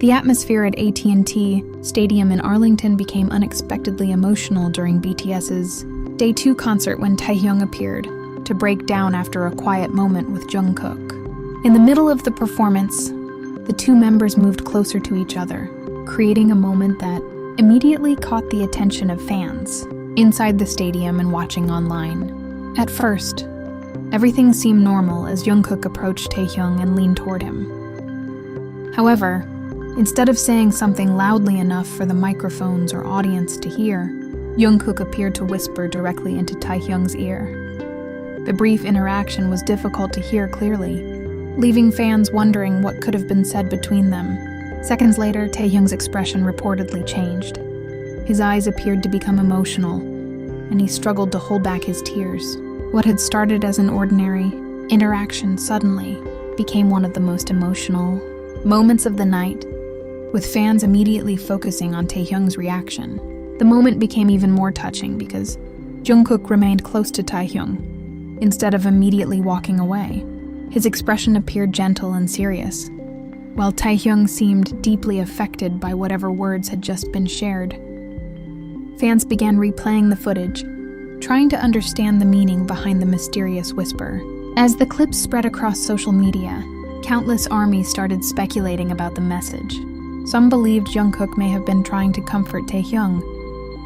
The atmosphere at AT&T Stadium in Arlington became unexpectedly emotional during BTS's Day 2 concert when Taehyung appeared to break down after a quiet moment with Jungkook. In the middle of the performance, the two members moved closer to each other, creating a moment that immediately caught the attention of fans inside the stadium and watching online. At first, everything seemed normal as Jungkook approached Taehyung and leaned toward him. However, instead of saying something loudly enough for the microphones or audience to hear, Jungkook appeared to whisper directly into Taehyung's ear. The brief interaction was difficult to hear clearly, leaving fans wondering what could have been said between them. Seconds later, Taehyung's expression reportedly changed. His eyes appeared to become emotional, and he struggled to hold back his tears. What had started as an ordinary interaction suddenly became one of the most emotional moments of the night, with fans immediately focusing on Taehyung's reaction. The moment became even more touching because Jungkook remained close to Taehyung instead of immediately walking away. His expression appeared gentle and serious, while Taehyung seemed deeply affected by whatever words had just been shared. Fans began replaying the footage, trying to understand the meaning behind the mysterious whisper. As the clips spread across social media, countless armies started speculating about the message. Some believed Jungkook may have been trying to comfort Taehyung,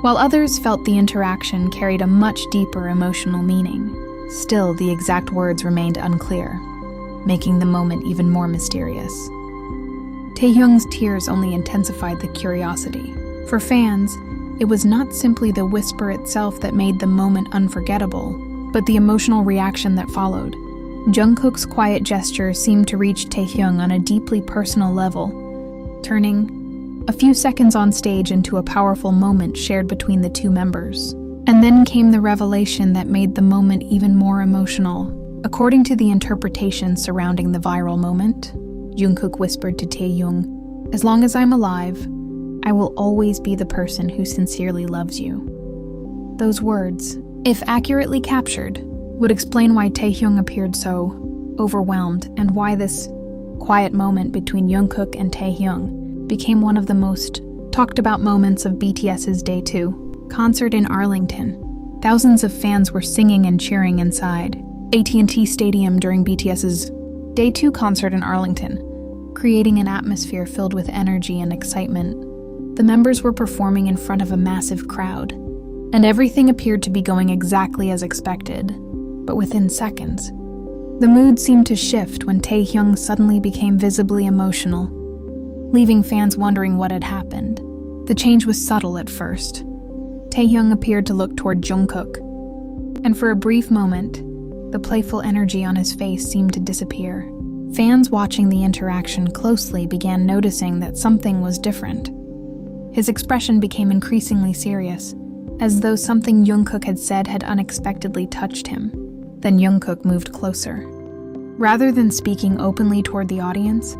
while others felt the interaction carried a much deeper emotional meaning. Still, the exact words remained unclear, making the moment even more mysterious. Taehyung's tears only intensified the curiosity. For fans, it was not simply the whisper itself that made the moment unforgettable, but the emotional reaction that followed. Jungkook's quiet gesture seemed to reach Taehyung on a deeply personal level, turning a few seconds on stage into a powerful moment shared between the two members. And then came the revelation that made the moment even more emotional. According to the interpretation surrounding the viral moment, Jungkook whispered to Taehyung, "As long as I'm alive, I will always be the person who sincerely loves you." Those words, if accurately captured, would explain why Taehyung appeared so overwhelmed and why this quiet moment between Jungkook and Taehyung became one of the most talked about moments of BTS's Day 2 concert in Arlington. Thousands of fans were singing and cheering inside AT&T Stadium during BTS's Day 2 concert in Arlington, creating an atmosphere filled with energy and excitement. The members were performing in front of a massive crowd, and everything appeared to be going exactly as expected. But within seconds, the mood seemed to shift when Taehyung suddenly became visibly emotional, leaving fans wondering what had happened. The change was subtle at first. Taehyung appeared to look toward Jungkook, and for a brief moment, the playful energy on his face seemed to disappear. Fans watching the interaction closely began noticing that something was different. His expression became increasingly serious, as though something Jungkook had said had unexpectedly touched him. Then Jungkook moved closer. Rather than speaking openly toward the audience,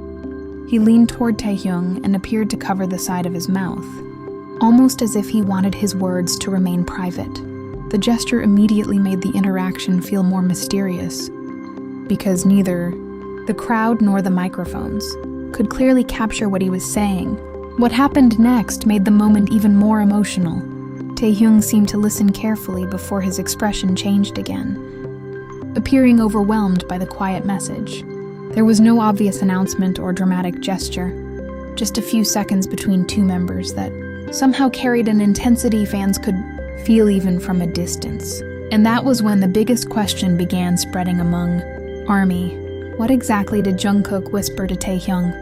he leaned toward Taehyung and appeared to cover the side of his mouth, almost as if he wanted his words to remain private. The gesture immediately made the interaction feel more mysterious, because neither the crowd nor the microphones could clearly capture what he was saying. What happened next made the moment even more emotional. Taehyung seemed to listen carefully before his expression changed again, appearing overwhelmed by the quiet message. There was no obvious announcement or dramatic gesture, just a few seconds between two members that somehow carried an intensity fans could feel even from a distance. And that was when the biggest question began spreading among ARMY. What exactly did Jungkook whisper to Taehyung?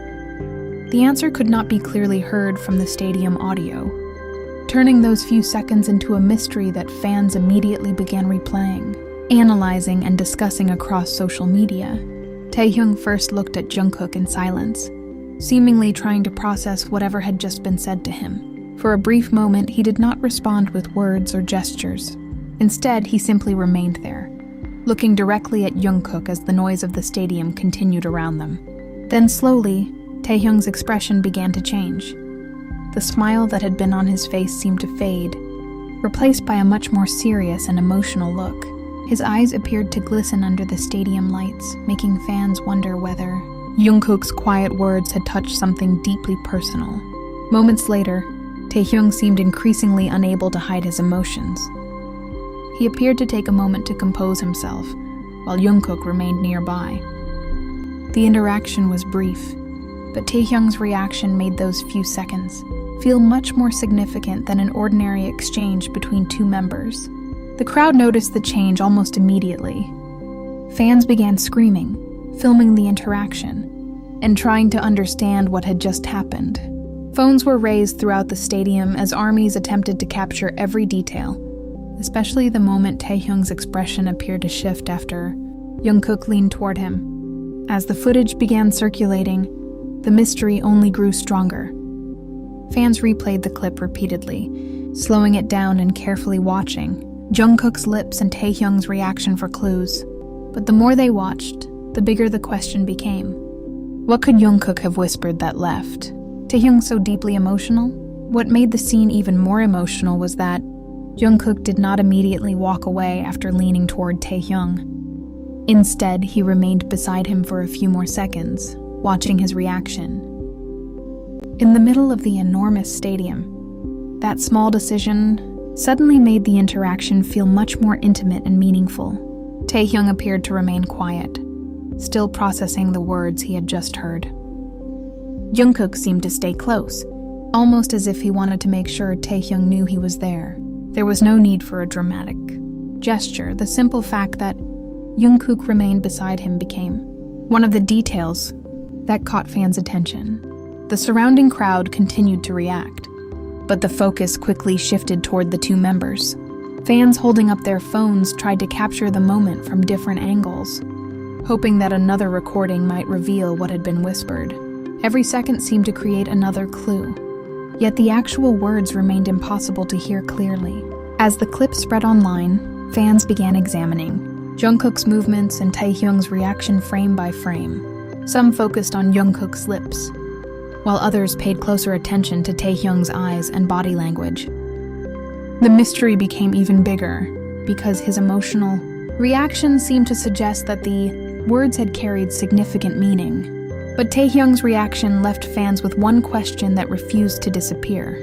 The answer could not be clearly heard from the stadium audio, turning those few seconds into a mystery that fans immediately began replaying, analyzing, and discussing across social media. Taehyung first looked at Jungkook in silence, seemingly trying to process whatever had just been said to him. For a brief moment, he did not respond with words or gestures. Instead, he simply remained there, looking directly at Jungkook as the noise of the stadium continued around them. Then slowly, Taehyung's expression began to change. The smile that had been on his face seemed to fade, replaced by a much more serious and emotional look. His eyes appeared to glisten under the stadium lights, making fans wonder whether Jungkook's quiet words had touched something deeply personal. Moments later, Taehyung seemed increasingly unable to hide his emotions. He appeared to take a moment to compose himself, while Jungkook remained nearby. The interaction was brief, but Taehyung's reaction made those few seconds feel much more significant than an ordinary exchange between two members. The crowd noticed the change almost immediately. Fans began screaming, filming the interaction, and trying to understand what had just happened. Phones were raised throughout the stadium as armies attempted to capture every detail, especially the moment Taehyung's expression appeared to shift after Jungkook leaned toward him. As the footage began circulating, the mystery only grew stronger. Fans replayed the clip repeatedly, slowing it down and carefully watching Jungkook's lips and Taehyung's reaction for clues. But the more they watched, the bigger the question became. What could Jungkook have whispered that left Taehyung so deeply emotional? What made the scene even more emotional was that Jungkook did not immediately walk away after leaning toward Taehyung. Instead, he remained beside him for a few more seconds, watching his reaction. In the middle of the enormous stadium, that small decision suddenly made the interaction feel much more intimate and meaningful. Taehyung appeared to remain quiet, still processing the words he had just heard. Jungkook seemed to stay close, almost as if he wanted to make sure Taehyung knew he was there. There was no need for a dramatic gesture. The simple fact that Jungkook remained beside him became one of the details that caught fans' attention. The surrounding crowd continued to react, but the focus quickly shifted toward the two members. Fans holding up their phones tried to capture the moment from different angles, hoping that another recording might reveal what had been whispered. Every second seemed to create another clue, yet the actual words remained impossible to hear clearly. As the clip spread online, fans began examining Jungkook's movements and Taehyung's reaction frame by frame. Some focused on Jungkook's lips, while others paid closer attention to Taehyung's eyes and body language. The mystery became even bigger because his emotional reaction seemed to suggest that the words had carried significant meaning. But Taehyung's reaction left fans with one question that refused to disappear.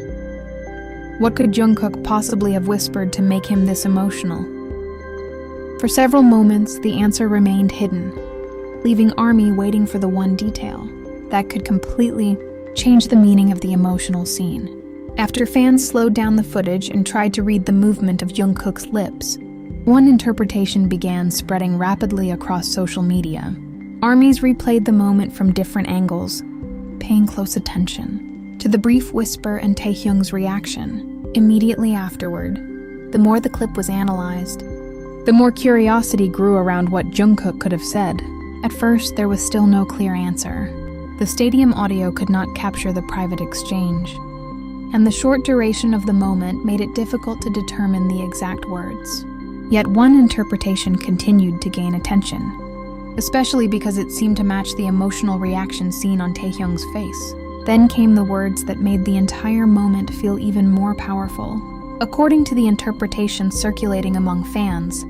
What could Jungkook possibly have whispered to make him this emotional? For several moments, the answer remained hidden, leaving ARMY waiting for the one detail that could completely change the meaning of the emotional scene. After fans slowed down the footage and tried to read the movement of Jungkook's lips, one interpretation began spreading rapidly across social media. Armies replayed the moment from different angles, paying close attention to the brief whisper and Taehyung's reaction. Immediately afterward, the more the clip was analyzed, the more curiosity grew around what Jungkook could have said. At first, there was still no clear answer. The stadium audio could not capture the private exchange, and the short duration of the moment made it difficult to determine the exact words. Yet one interpretation continued to gain attention, especially because it seemed to match the emotional reaction seen on Taehyung's face. Then came the words that made the entire moment feel even more powerful. According to the interpretation circulating among fans,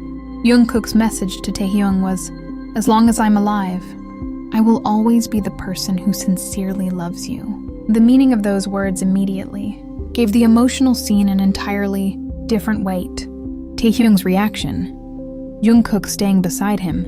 Jungkook's message to Taehyung was, "As long as I'm alive, I will always be the person who sincerely loves you." The meaning of those words immediately gave the emotional scene an entirely different weight. Taehyung's reaction, Jungkook staying beside him,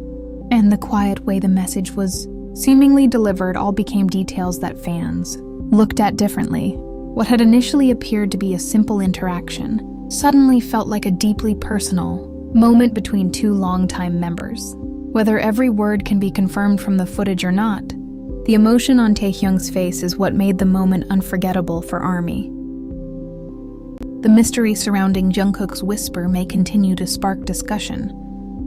and the quiet way the message was seemingly delivered all became details that fans looked at differently. What had initially appeared to be a simple interaction suddenly felt like a deeply personal moment between two longtime members. Whether every word can be confirmed from the footage or not, the emotion on Taehyung's face is what made the moment unforgettable for ARMY. The mystery surrounding Jungkook's whisper may continue to spark discussion,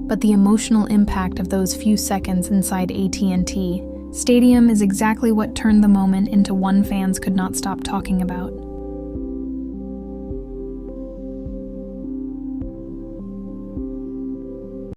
but the emotional impact of those few seconds inside AT&T Stadium is exactly what turned the moment into one fans could not stop talking about.